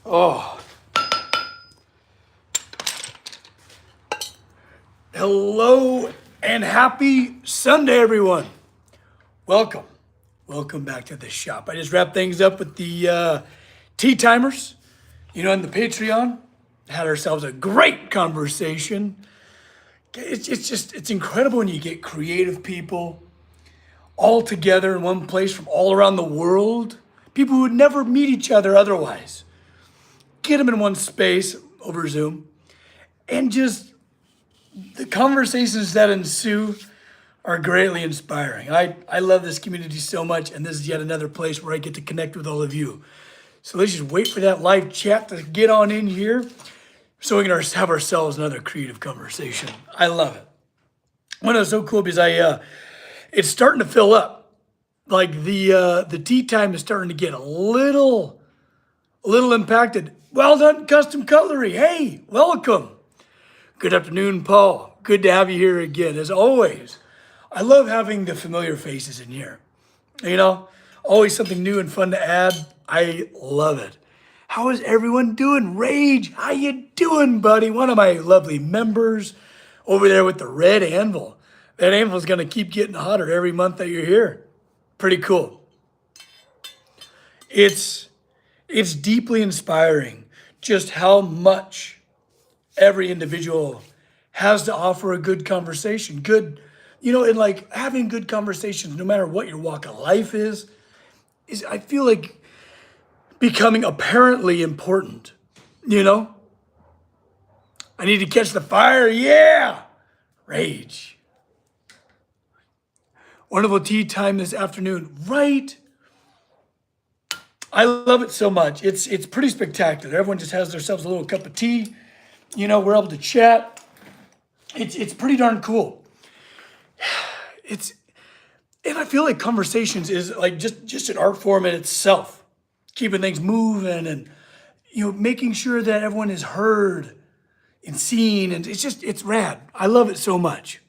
Oh, hello and happy Sunday, everyone. Welcome. Welcome back to the shop. I just wrapped things up with the tea timers, in the Patreon. Had ourselves a great conversation. It's incredible when you get creative people all together in one place from all around the world. People who would never meet each other otherwise. Get them in one space over Zoom, and just the conversations that ensue are greatly inspiring. I love this community so much, and this is yet another place where I get to connect with all of you. So let's just wait for that live chat to get on in here so we can have ourselves another creative conversation. I love it. Well, it's so cool because it's starting to fill up. Like the tea time is starting to get a little impacted. Well done, Custom Cutlery. Hey, welcome. Good afternoon, Paul. Good to have you here again. As always, I love having the familiar faces in here. Always something new and fun to add. I love it. How is everyone doing? Rage, how you doing, buddy? One of my lovely members over there with the red anvil. That anvil's gonna keep getting hotter every month that you're here. Pretty cool. It's deeply inspiring just how much every individual has to offer a good conversation. And like having good conversations, no matter what your walk of life is I feel like becoming apparently important, I need to catch the fire, yeah! Rage. Wonderful tea time this afternoon, right? I love it so much. It's pretty spectacular. Everyone just has themselves a little cup of tea. We're able to chat. It's pretty darn cool. And I feel like conversations is like just an art form in itself, keeping things moving and making sure that everyone is heard and seen, and it's rad. I love it so much.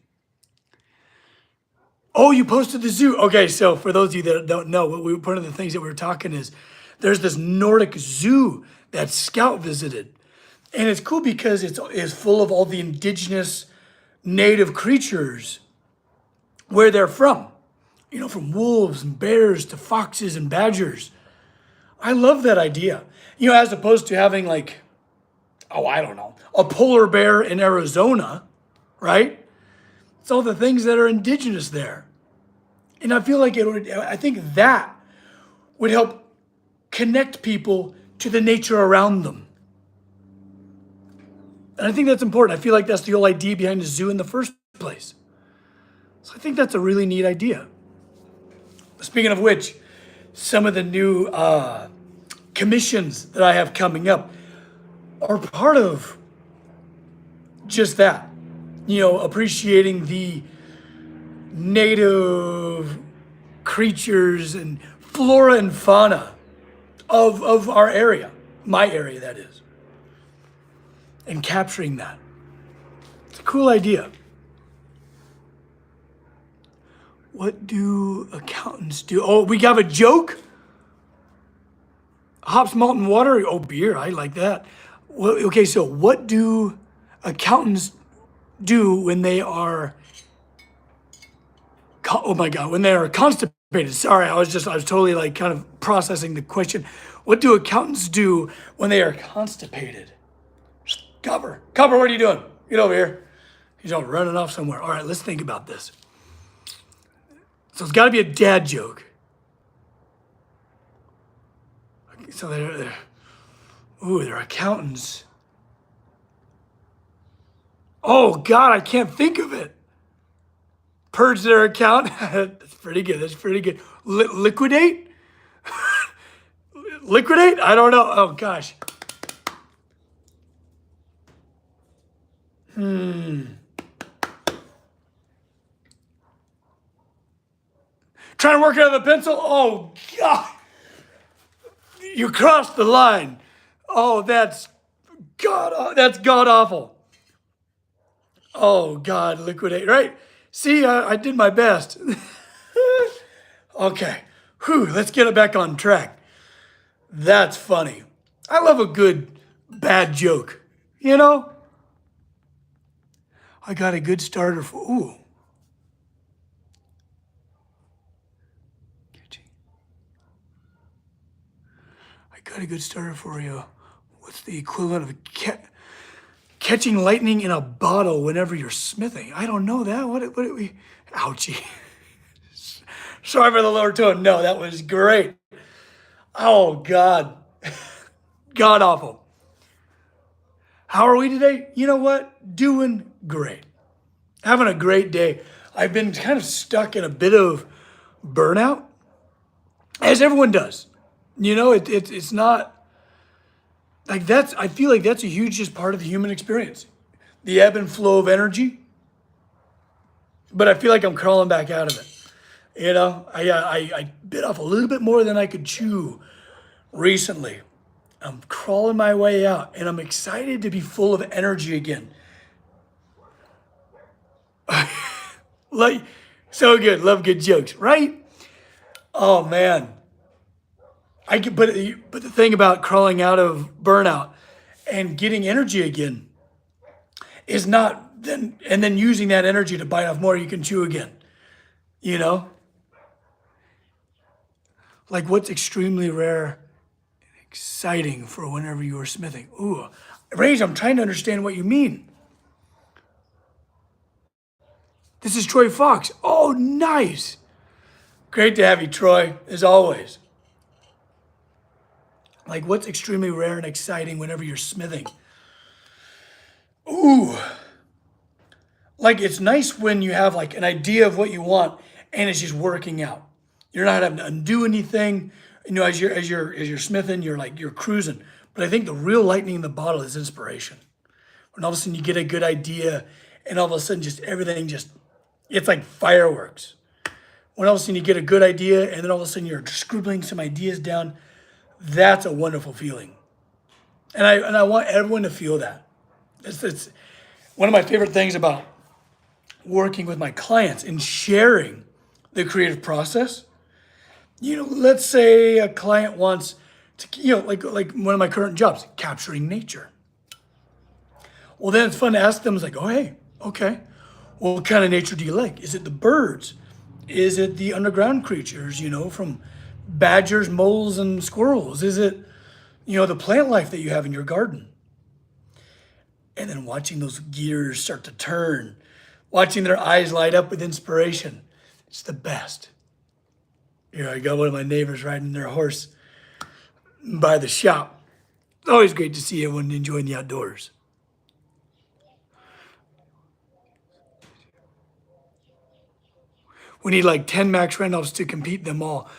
Oh, you posted the zoo. Okay, so for those of you that don't know, one of the things that we were talking is there's this Nordic zoo that Scout visited. And it's cool because it's full of all the indigenous native creatures where they're from. From wolves and bears to foxes and badgers. I love that idea. As opposed to having I don't know, a polar bear in Arizona, right? It's all the things that are indigenous there. And I feel like I think that would help connect people to the nature around them. And I think that's important. I feel like that's the whole idea behind the zoo in the first place. So I think that's a really neat idea. Speaking of which, some of the new commissions that I have coming up are part of just that. Appreciating the native creatures and flora and fauna of our area, my area that is, and capturing that. It's a cool idea. What do accountants do? Oh, we have a joke? Hops, malt, and water? Oh, beer, I like that. Well, okay, so what do accountants do when they are, when they are constipated? Sorry, I was totally kind of processing the question. What do accountants do when they are constipated? Copper, what are you doing? Get over here. He's all running off somewhere. All right, let's think about this. So it's got to be a dad joke. Okay, so they're accountants. Oh God, I can't think of it. Purge their account. That's pretty good. Liquidate? Liquidate? I don't know. Oh gosh. Trying to work out of the pencil? Oh, God. You crossed the line. Oh, that's God awful. Oh, God, liquidate, right? See, I did my best. Okay, let's get it back on track. That's funny. I love a good bad joke. You know, I got a good starter for, ooh. I got a good starter for you. What's the equivalent of catching lightning in a bottle whenever you're smithing? I don't know that. What did we, ouchie. Sorry for the lower tone. No, that was great. Oh, God. God awful. How are we today? You know what? Doing great. Having a great day. I've been kind of stuck in a bit of burnout, as everyone does. You know, it's not like that's, I feel like that's a huge just part of the human experience. The ebb and flow of energy. But I feel like I'm crawling back out of it. You know, I bit off a little bit more than I could chew recently. I'm crawling my way out and I'm excited to be full of energy again. Like, so good. Love good jokes, right? Oh man. But the thing about crawling out of burnout and getting energy again is not then, and then using that energy to bite off more you can chew again. You know? Like what's extremely rare, exciting for whenever you are smithing. Ooh, Rage, I'm trying to understand what you mean. This is Troy Fox. Oh, nice. Great to have you, Troy, as always. Like, what's extremely rare and exciting whenever you're smithing? Ooh. Like, it's nice when you have, like, an idea of what you want and it's just working out. You're not having to undo anything. You know, as you're smithing, you're cruising. But I think the real lightning in the bottle is inspiration. When all of a sudden you get a good idea and all of a sudden just everything just, it's like fireworks. When all of a sudden you get a good idea and then all of a sudden you're scribbling some ideas down, that's a wonderful feeling. And I want everyone to feel that. It's one of my favorite things about working with my clients and sharing the creative process. You know, let's say a client wants to, you know, like one of my current jobs, capturing nature. Well, then it's fun to ask them, it's like, oh, hey, okay. Well, what kind of nature do you like? Is it the birds? Is it the underground creatures, you know, from badgers, moles, and squirrels? Is it, you know, the plant life that you have in your garden? And then watching those gears start to turn, watching their eyes light up with inspiration. It's the best. You know, I got one of my neighbors riding their horse by the shop. It's always great to see everyone enjoying the outdoors. We need like 10 Max Randolphs to compete them all.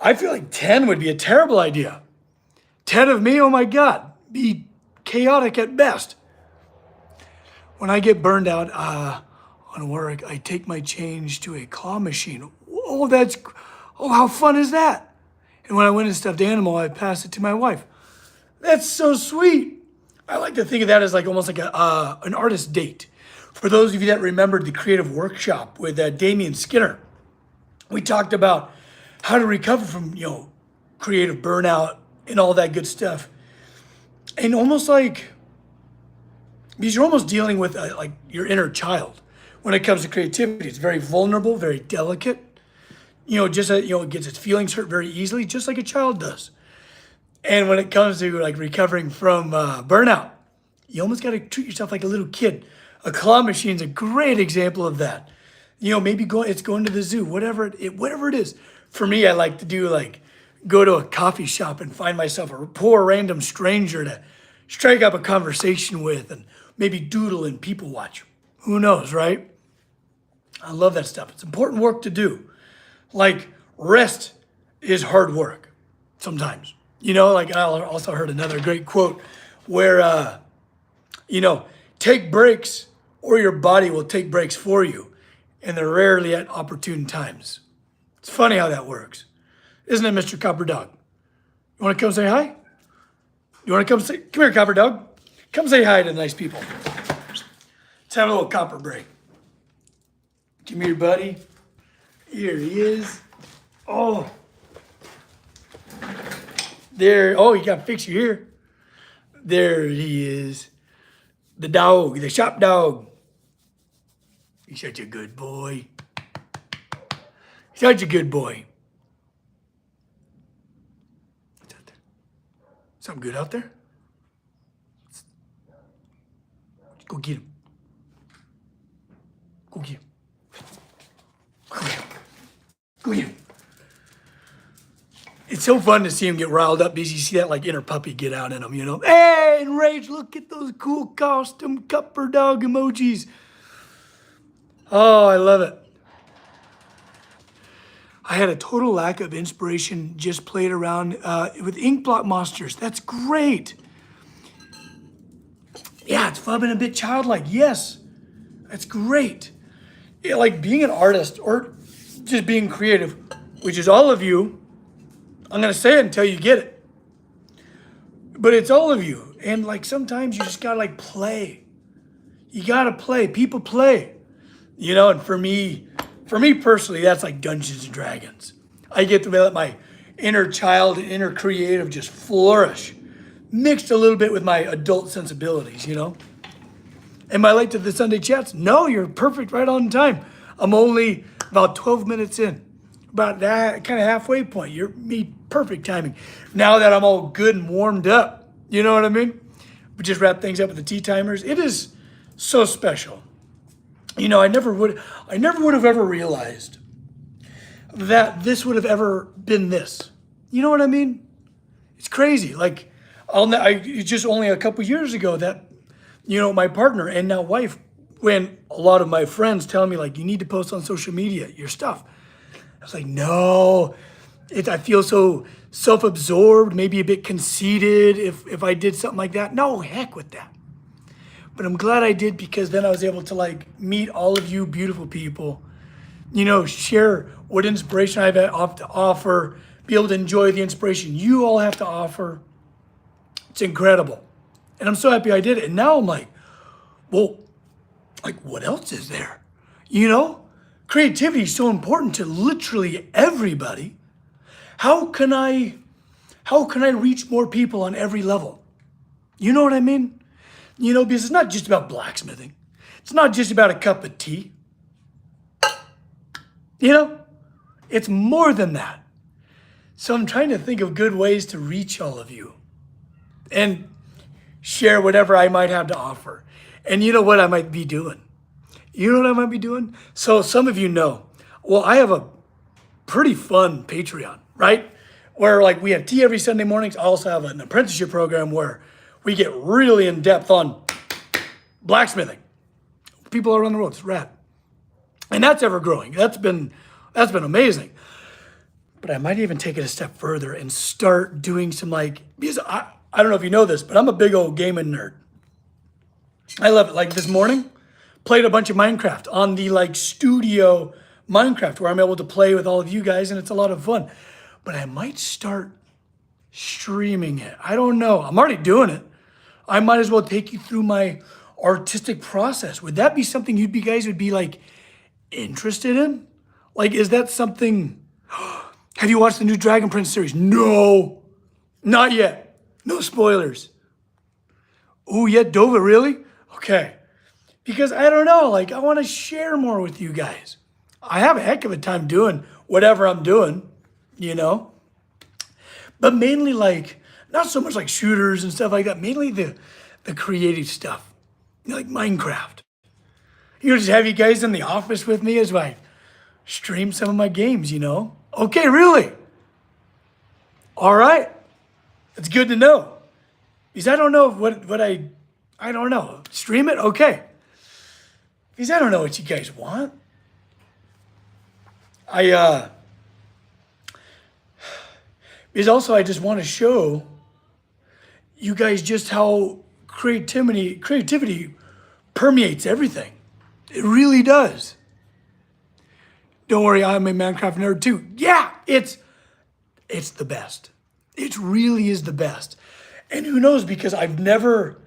I feel like 10 would be a terrible idea. 10 of me, oh my God, be chaotic at best. When I get burned out on work, I take my change to a claw machine. Oh, how fun is that? And when I win a stuffed animal, I pass it to my wife. That's so sweet. I like to think of that as like almost like an artist date. For those of you that remembered the creative workshop with Damian Skinner, we talked about how to recover from, you know, creative burnout and all that good stuff. And almost like, because you're almost dealing with like your inner child when it comes to creativity. It's very vulnerable, very delicate. You know, just, you know, it gets its feelings hurt very easily, just like a child does. And when it comes to like recovering from burnout, you almost got to treat yourself like a little kid. A claw machine's a great example of that. You know, maybe it's going to the zoo, whatever it is. For me, I like to do like go to a coffee shop and find myself a poor random stranger to strike up a conversation with and maybe doodle and people watch. Who knows, right? I love that stuff. It's important work to do. Like rest is hard work sometimes. You know, like I also heard another great quote where, you know, take breaks or your body will take breaks for you. And they're rarely at opportune times. It's funny how that works. Isn't it, Mr. Copper Dog? You want to come say hi? You want to come here, Copper Dog. Come say hi to the nice people. Let's have a little copper break. Come here, buddy. Here he is. Oh. There, oh, you got to fix your ear. There he is. The dog, the shop dog. He's such a good boy. Such a good boy. What's out there? Something good out there? Go get him. Go get him. Go get him. Go get him. It's so fun to see him get riled up because you see that like inner puppy get out in him, you know. Hey, enraged, look at those cool costume cupper dog emojis. Oh, I love it. I had a total lack of inspiration, just played around with ink block monsters. That's great. Yeah, it's fun and a bit childlike. Yes, that's great. Yeah, like being an artist or just being creative, which is all of you. I'm going to say it until you get it. But it's all of you. And like sometimes you just got to like play. You got to play. People play. You know, and for me personally, that's like Dungeons and Dragons. I get to let my inner child and inner creative just flourish, mixed a little bit with my adult sensibilities, you know? Am I late to the Sunday chats? No, you're perfect, right on time. I'm only about 12 minutes in. About that kind of halfway point. You're me perfect timing. Now that I'm all good and warmed up, you know what I mean? We just wrap things up with the tea timers. It is so special. You know, I never would have ever realized that this would have ever been this. You know what I mean? It's crazy. Like, it's just only a couple years ago that, you know, my partner and now wife, when a lot of my friends tell me like, you need to post on social media, your stuff. I was like, no, I feel so self-absorbed, maybe a bit conceited if I did something like that. No, heck with that. But I'm glad I did because then I was able to like meet all of you beautiful people, you know, share what inspiration I have to offer, be able to enjoy the inspiration you all have to offer. It's incredible. And I'm so happy I did it. And now I'm like, well, like what else is there? You know, creativity is so important to literally everybody. How can I reach more people on every level? You know what I mean? You know, because it's not just about blacksmithing. It's not just about a cup of tea. You know, it's more than that. So I'm trying to think of good ways to reach all of you and share whatever I might have to offer. And you know what I might be doing? You know what I might be doing? So some of you know, well, I have a pretty fun Patreon, right? Where like we have tea every Sunday mornings. I also have an apprenticeship program where we get really in depth on blacksmithing. People all around the world, it's rad. And that's ever growing. That's been amazing. But I might even take it a step further and start doing some like, because I don't know if you know this, but I'm a big old gaming nerd. I love it. Like this morning, played a bunch of Minecraft on the like studio Minecraft where I'm able to play with all of you guys and it's a lot of fun. But I might start streaming it. I don't know. I'm already doing it. I might as well take you through my artistic process. Would that be something you guys would be like interested in? Like, is that something? Have you watched the new Dragon Prince series? No, not yet. No spoilers. Oh, yet Dova, really? Okay. Because I don't know, like I want to share more with you guys. I have a heck of a time doing whatever I'm doing, you know? But mainly like, not so much like shooters and stuff like that, mainly the creative stuff, you know, like Minecraft. You know, just have you guys in the office with me as I stream some of my games, you know? Okay, really? All right. It's good to know. Because I don't know what I don't know. Stream it? Okay. Because I don't know what you guys want. Because also I just want to show you guys just how creativity permeates everything. It really does. Don't worry, I'm a Minecraft nerd too. Yeah, it's the best. It really is the best. And who knows, because I never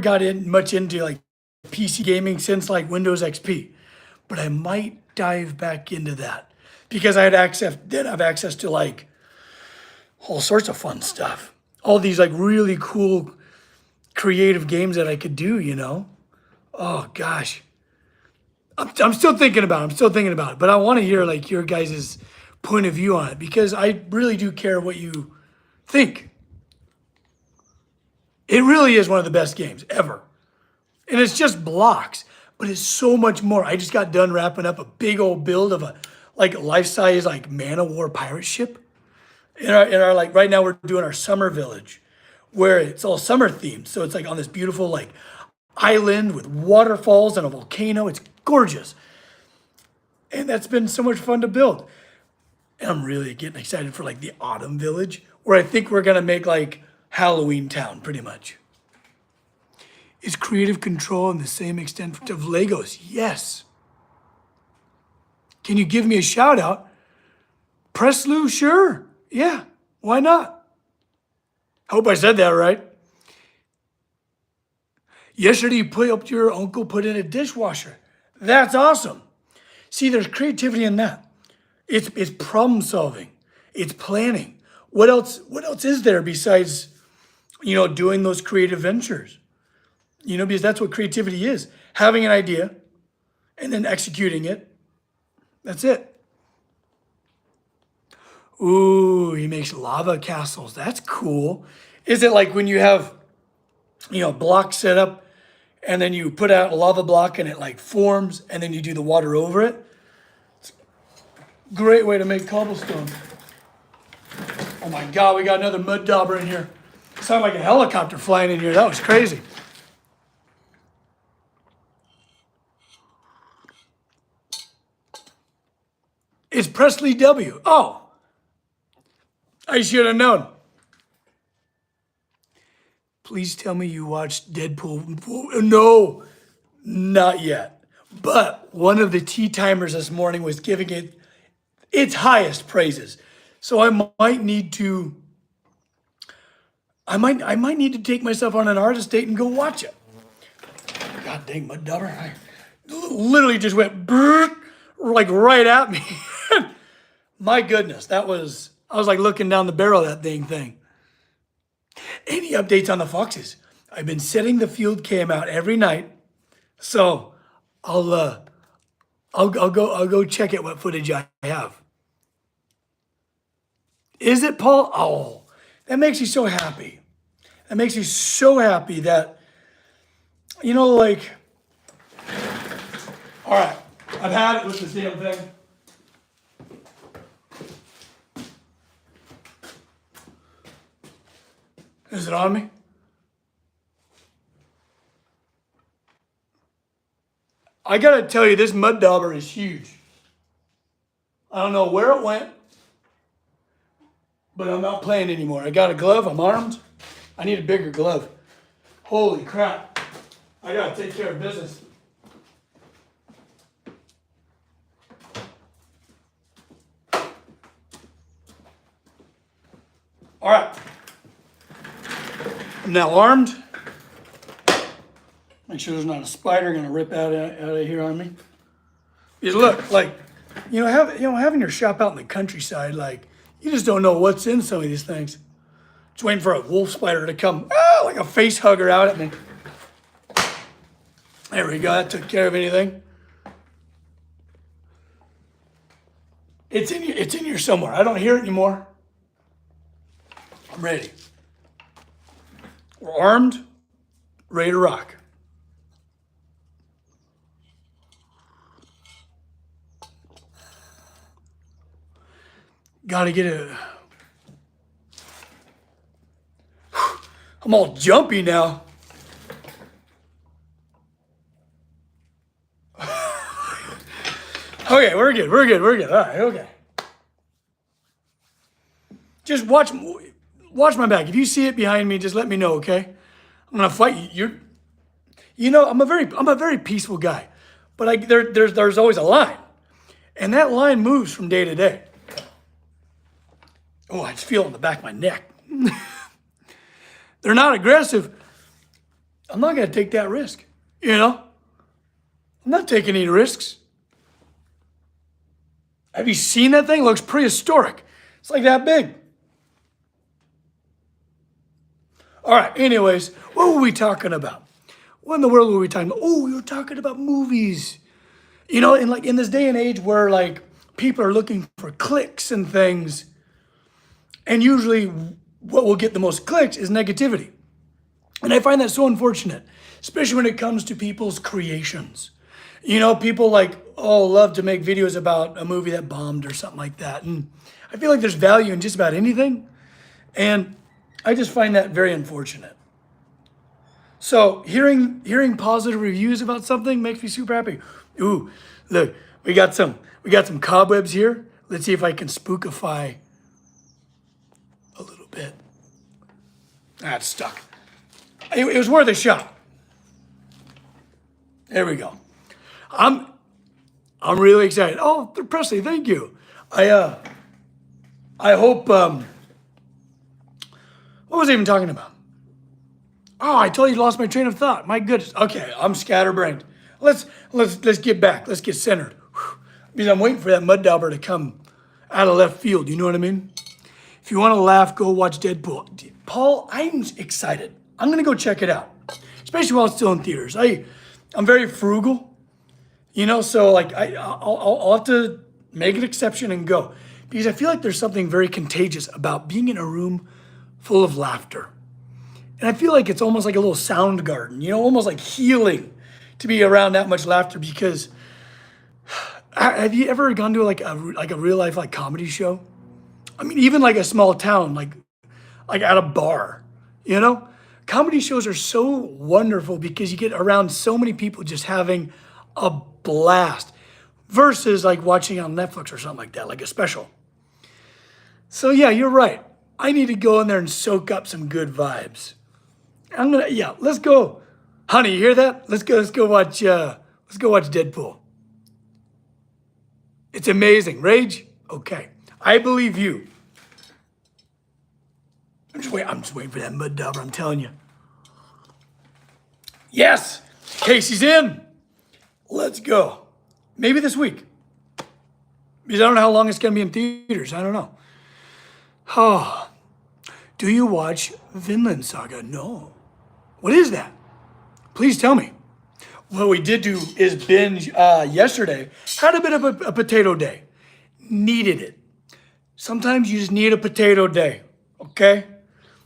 got in much into like PC gaming since like Windows XP. But I might dive back into that because I have access to like all sorts of fun stuff. All these like really cool creative games that I could do, you know? Oh gosh. I'm still thinking about it. I'm still thinking about it. But I want to hear like your guys' point of view on it because I really do care what you think. It really is one of the best games ever. And it's just blocks, but it's so much more. I just got done wrapping up a big old build of a like life-size like man of war pirate ship. In our like right now we're doing our summer village where it's all summer themed. So it's like on this beautiful like island with waterfalls and a volcano. It's gorgeous. And that's been so much fun to build. And I'm really getting excited for like the autumn village where I think we're gonna make like Halloween town pretty much. Is creative control in the same extent of Legos? Yes. Can you give me a shout out? Press Lou, sure. Yeah, why not? Hope I said that right. Yesterday, your uncle put in a dishwasher. That's awesome. See, there's creativity in that. It's problem solving. It's planning. What else is there besides, doing those creative ventures? Because that's what creativity is. Having an idea and then executing it. That's it. Ooh, he makes lava castles. That's cool. Is it like when you have, blocks set up and then you put out a lava block and it like forms and then you do the water over it? It's a great way to make cobblestone. Oh my God, we got another mud dauber in here. Sounded like a helicopter flying in here. That was crazy. It's Presley W. Oh, I should have known. Please tell me you watched Deadpool. No, not yet. But one of the tea timers this morning was giving it its highest praises. So I might need to take myself on an artist date and go watch it. God dang, mud dauber. I literally just went like right at me. My goodness, I was like looking down the barrel of that dang thing. Any updates on the foxes? I've been setting the field cam out every night, so I'll go check it what footage I have. Is it Paul? Oh, that makes me so happy. That makes me so happy that like. All right, I've had it with this damn thing. Is it on me? I gotta tell you, this mud dauber is huge. I don't know where it went, but I'm not playing anymore. I got a glove, I'm armed. I need a bigger glove. Holy crap. I gotta take care of business. All right. I'm now armed. Make sure there's not a spider gonna rip out of here on me. Because look, like, having your shop out in the countryside, like, you just don't know what's in some of these things. Just waiting for a wolf spider to come, like a face hugger out at me. There we go, that took care of anything. It's in here somewhere. I don't hear it anymore. I'm ready. We're armed, ready to rock. Gotta get a... I'm all jumpy now. Okay, we're good. All right, okay. Just watch my back. If you see it behind me, just let me know, okay? I'm gonna fight you. I'm a very peaceful guy, but there's always a line, and that line moves from day to day. Oh, I just feel it in the back of my neck. They're not aggressive. I'm not gonna take that risk. I'm not taking any risks. Have you seen that thing? It looks prehistoric. It's like that big. All right, anyways, what were we talking about? What in the world were we talking about? Oh, we were talking about movies. You know, in this day and age where like people are looking for clicks and things, and usually what will get the most clicks is negativity. And I find that so unfortunate, especially when it comes to people's creations. You know, people like, oh, love to make videos about a movie that bombed or something like that. And I feel like there's value in just about anything. And I just find that very unfortunate. So hearing positive reviews about something makes me super happy. Ooh, look, we got some cobwebs here. Let's see if I can spookify a little bit. That's stuck. It was worth a shot. There we go. I'm really excited. Oh, Presley, thank you. I hope. What was I even talking about? Oh, I totally lost my train of thought. My goodness. Okay, I'm scatterbrained. Let's get back. Let's get centered. Whew. Because I'm waiting for that mud dauber to come out of left field. You know what I mean? If you want to laugh, go watch Deadpool. Paul, I'm excited. I'm gonna go check it out, especially while it's still in theaters. I'm very frugal, you know, so like I'll have to make an exception and go because I feel like there's something very contagious about being in a room full of laughter. And I feel like it's almost like a little sound garden, you know, almost like healing to be around that much laughter because have you ever gone to like a real life like comedy show? I mean, even like a small town, like at a bar, you know? Comedy shows are so wonderful because you get around so many people just having a blast versus like watching on Netflix or something like that, like a special. So yeah, you're right. I need to go in there and soak up some good vibes. Let's go. Honey, you hear that? Let's go watch Deadpool. It's amazing. Rage? Okay. I believe you. I'm just waiting for that mud dauber, I'm telling you. Yes! Casey's in. Let's go. Maybe this week. Because I don't know how long it's going to be in theaters. I don't know. Oh. Do you watch Vinland Saga? No. What is that? Please tell me. What we did do is binge yesterday. Had a bit of a potato day. Needed it. Sometimes you just need a potato day. Okay?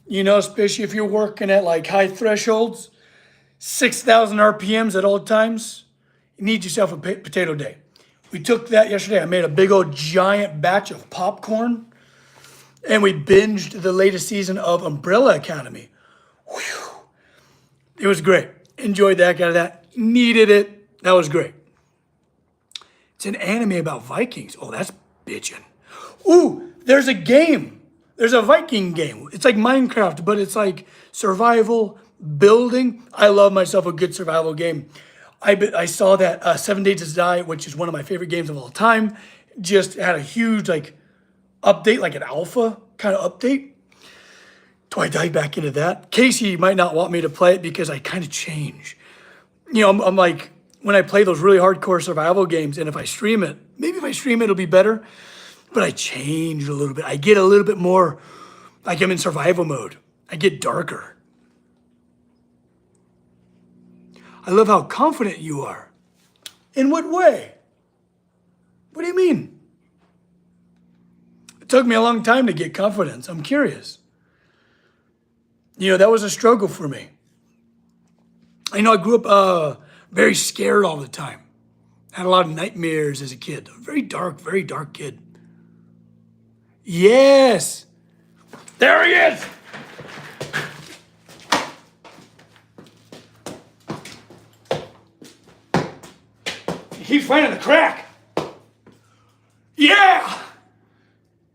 You know, especially if you're working at like high thresholds, 6,000 RPMs at all times, you need yourself a potato day. We took that yesterday. I made a big old giant batch of popcorn and we binged the latest season of Umbrella Academy. Whew. It was great. Enjoyed the heck out of that. Needed it. That was great. It's an anime about Vikings. Oh, that's bitchin'. Ooh, there's a game. There's a Viking game. It's like Minecraft, but it's like survival, building. I love myself a good survival game. I saw that 7 Days to Die, which is one of my favorite games of all time, just had a huge like update, like an alpha kind of update. Do I dive back into that? Casey might not want me to play it because I kind of change. You know, I'm like, when I play those really hardcore survival games, and if I stream it, maybe if I stream it, it'll be better. But I change a little bit. I get a little bit more like I'm in survival mode. I get darker. I love how confident you are. In what way? What do you mean? It took me a long time to get confidence. I'm curious. You know, that was a struggle for me. I know I grew up very scared all the time. Had a lot of nightmares as a kid. Very dark kid. Yes. There he is. He keeps finding the crack. Yeah.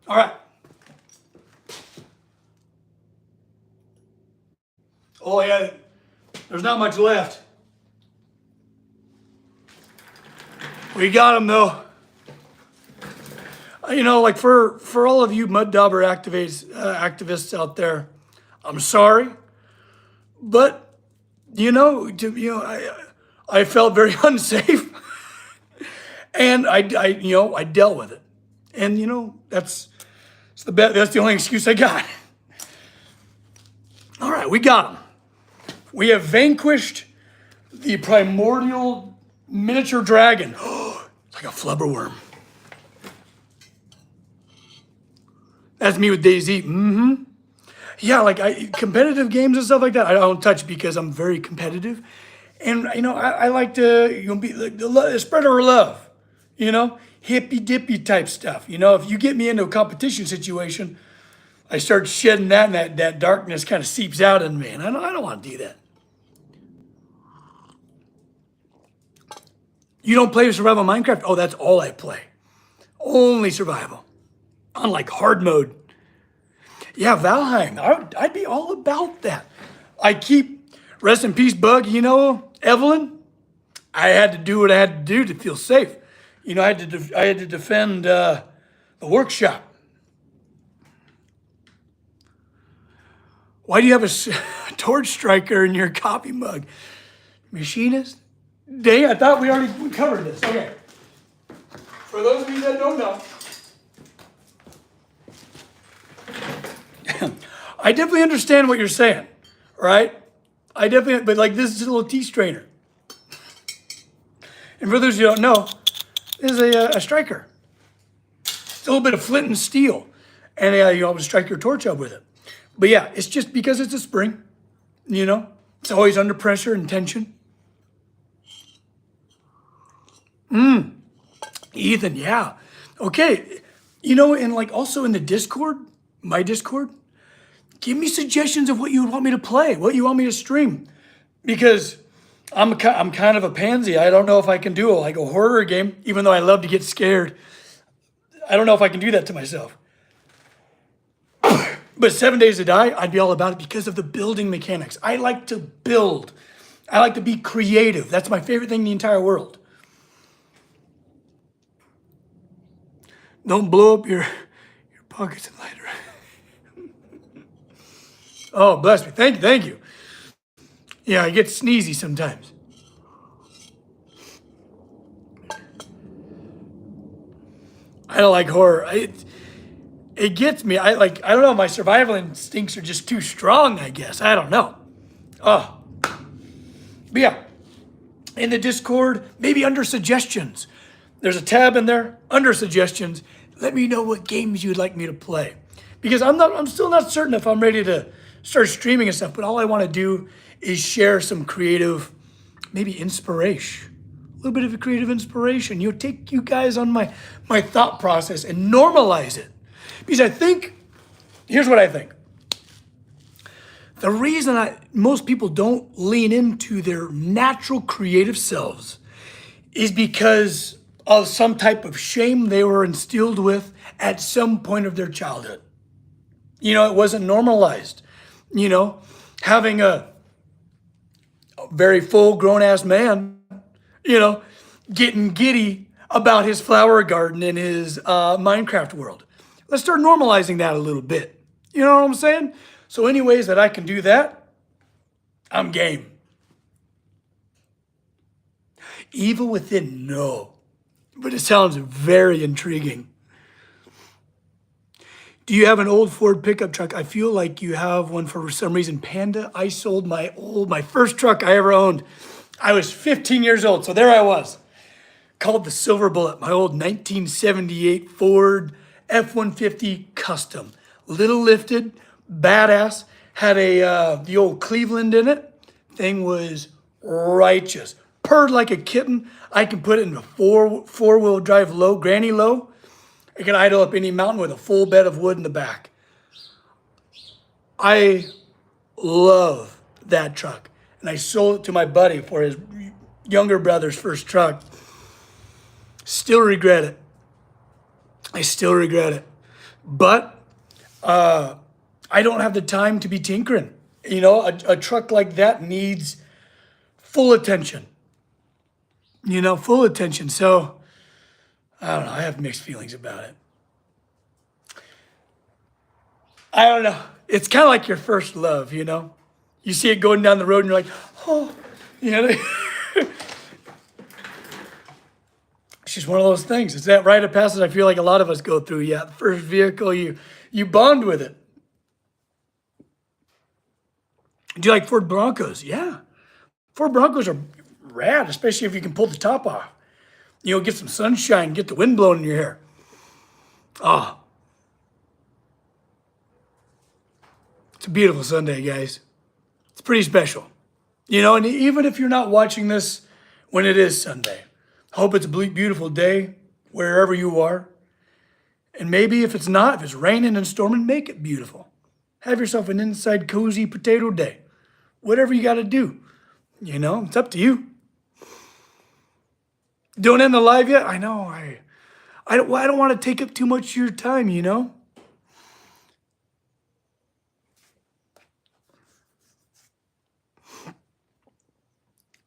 All right. Oh yeah, there's not much left. We got him though. You know, like for all of you mud dauber activists out there, I'm sorry, but I felt very unsafe, and I dealt with it, and you know that's the only excuse I got. All right. right, we got him. We have vanquished the primordial miniature dragon. It's like a flubberworm. That's me with Daisy. Mm-hmm. Yeah, like competitive games and stuff like that, I don't touch because I'm very competitive. And, I like to be like the spread our love, hippy dippy type stuff. If you get me into a competition situation, I start shedding that, and that darkness kind of seeps out in me. And I don't want to do that. You don't play survival Minecraft? Oh, that's all I play. Only survival. Unlike hard mode. Yeah, Valheim. I'd be all about that. I keep, rest in peace, Bug, Evelyn. I had to do what I had to do to feel safe. I had to defend the workshop. Why do you have a torch striker in your coffee mug? Machinist? Dang, I thought we already covered this. Okay. For those of you that don't know, I definitely understand what you're saying, right? But like this is a little tea strainer. And for those of you who don't know, this is a striker. It's a little bit of flint and steel. And you always strike your torch up with it. But yeah, it's just because it's a spring, It's always under pressure and tension. Ethan, yeah. Okay. And like also in the Discord, my Discord, give me suggestions of what you want me to play, what you want me to stream. Because I'm kind of a pansy. I don't know if I can do a horror game, even though I love to get scared. I don't know if I can do that to myself. But 7 Days to Die, I'd be all about it because of the building mechanics. I like to build. I like to be creative. That's my favorite thing in the entire world. Don't blow up your pockets and lighter. Oh, bless me. Thank you. Yeah, I get sneezy sometimes. I don't like horror. It gets me. I don't know. My survival instincts are just too strong, I guess. I don't know. Oh. But yeah, in the Discord, maybe under suggestions. There's a tab in there, under suggestions. Let me know what games you'd like me to play. Because I'm still not certain if I'm ready to start streaming and stuff, but all I want to do is share some creative, maybe inspiration. A little bit of a creative inspiration. Take you guys on my thought process and normalize it. Because here's what I think. The reason most people don't lean into their natural creative selves is because of some type of shame they were instilled with at some point of their childhood. It wasn't normalized. Having a very full grown-ass man, getting giddy about his flower garden in his Minecraft world. Let's start normalizing that a little bit. You know what I'm saying? So any ways that I can do that, I'm game. Evil Within, no. But it sounds very intriguing. Do you have an old Ford pickup truck? I feel like you have one for some reason. Panda, I sold my first truck I ever owned. I was 15 years old, so there I was. Called the Silver Bullet, my old 1978 Ford F-150 Custom. Little lifted, badass, had the old Cleveland in it. Thing was righteous. Purred like a kitten. I can put it in a four-wheel drive low, granny low. I can idle up any mountain with a full bed of wood in the back. I love that truck. And I sold it to my buddy for his younger brother's first truck. Still regret it. I still regret it. But I don't have the time to be tinkering. A truck like that needs full attention. Full attention. So, I don't know. I have mixed feelings about it. I don't know. It's kind of like your first love, You see it going down the road and you're like, oh, It's just one of those things. It's that rite of passage I feel like a lot of us go through. Yeah, the first vehicle, you bond with it. Do you like Ford Broncos? Yeah. Ford Broncos are rad, especially if you can pull the top off. You know, get some sunshine, get the wind blowing in your hair. Ah, it's a beautiful Sunday, guys. It's pretty special. You know, and even if you're not watching this when it is Sunday, I hope it's a beautiful day wherever you are. And maybe if it's not, if it's raining and storming, make it beautiful. Have yourself an inside cozy potato day. Whatever you got to do. You know, it's up to you. Don't end the live yet? I know. I don't want to take up too much of your time, you know?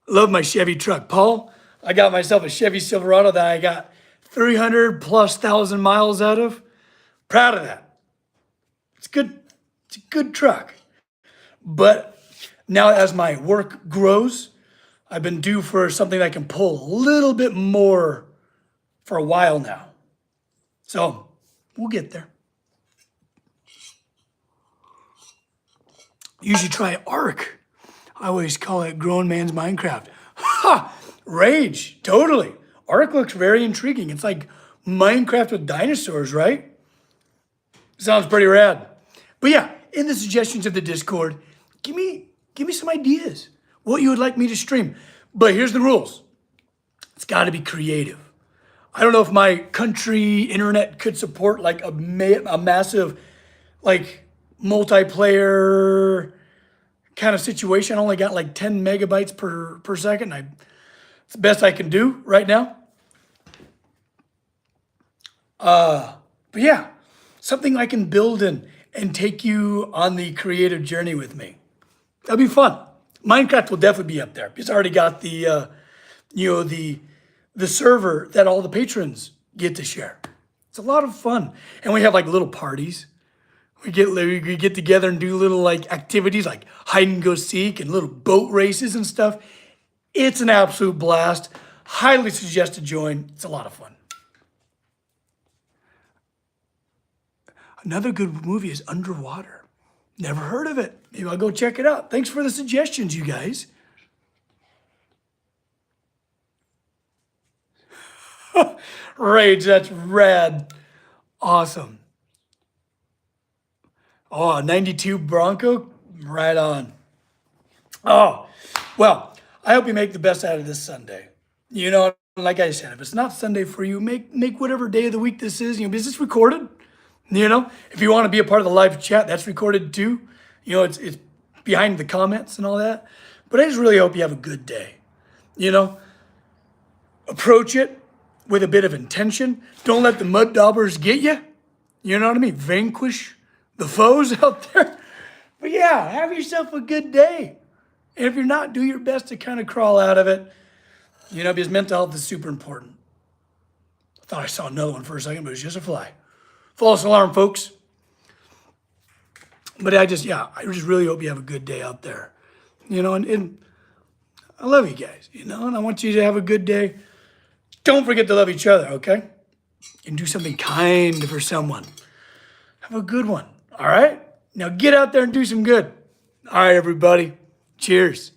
Love my Chevy truck. Paul, I got myself a Chevy Silverado that I got 300 plus thousand miles out of. Proud of that. It's good. It's a good truck. But now as my work grows, I've been due for something that can pull a little bit more for a while now. So we'll get there. You should try Ark. I always call it grown man's Minecraft. Ha! Rage, totally. Ark looks very intriguing. It's like Minecraft with dinosaurs, right? Sounds pretty rad. But yeah, in the suggestions of the Discord, give me some ideas. What you would like me to stream. But here's the rules. It's got to be creative. I don't know if my country internet could support like a massive, like multiplayer kind of situation. I only got like 10 megabytes per second. It's the best I can do right now. But yeah, something I can build and take you on the creative journey with me. That'd be fun. Minecraft will definitely be up there because I already got the server that all the patrons get to share. It's a lot of fun, and we have like little parties. We get together and do little like activities like hide and go seek and little boat races and stuff. It's an absolute blast. Highly suggest to join. It's a lot of fun. Another good movie is Underwater. Never heard of it. Maybe I'll go check it out. Thanks for the suggestions, you guys. Rage, that's rad. Awesome. Oh, 92 Bronco? Right on. Oh, well, I hope you make the best out of this Sunday. You know, like I said, if it's not Sunday for you, make whatever day of the week this is. You know, is this recorded? You know, if you want to be a part of the live chat, that's recorded too. You know, it's behind the comments and all that. But I just really hope you have a good day. You know, approach it with a bit of intention. Don't let the mud daubers get you. You know what I mean? Vanquish the foes out there. But yeah, have yourself a good day. And if you're not, do your best to kind of crawl out of it. You know, because mental health is super important. I thought I saw another one for a second, but it was just a fly. False alarm, folks. But I just really hope you have a good day out there. You know, and I love you guys, you know, and I want you to have a good day. Don't forget to love each other, okay? And do something kind for someone. Have a good one, all right? Now get out there and do some good. All right, everybody. Cheers.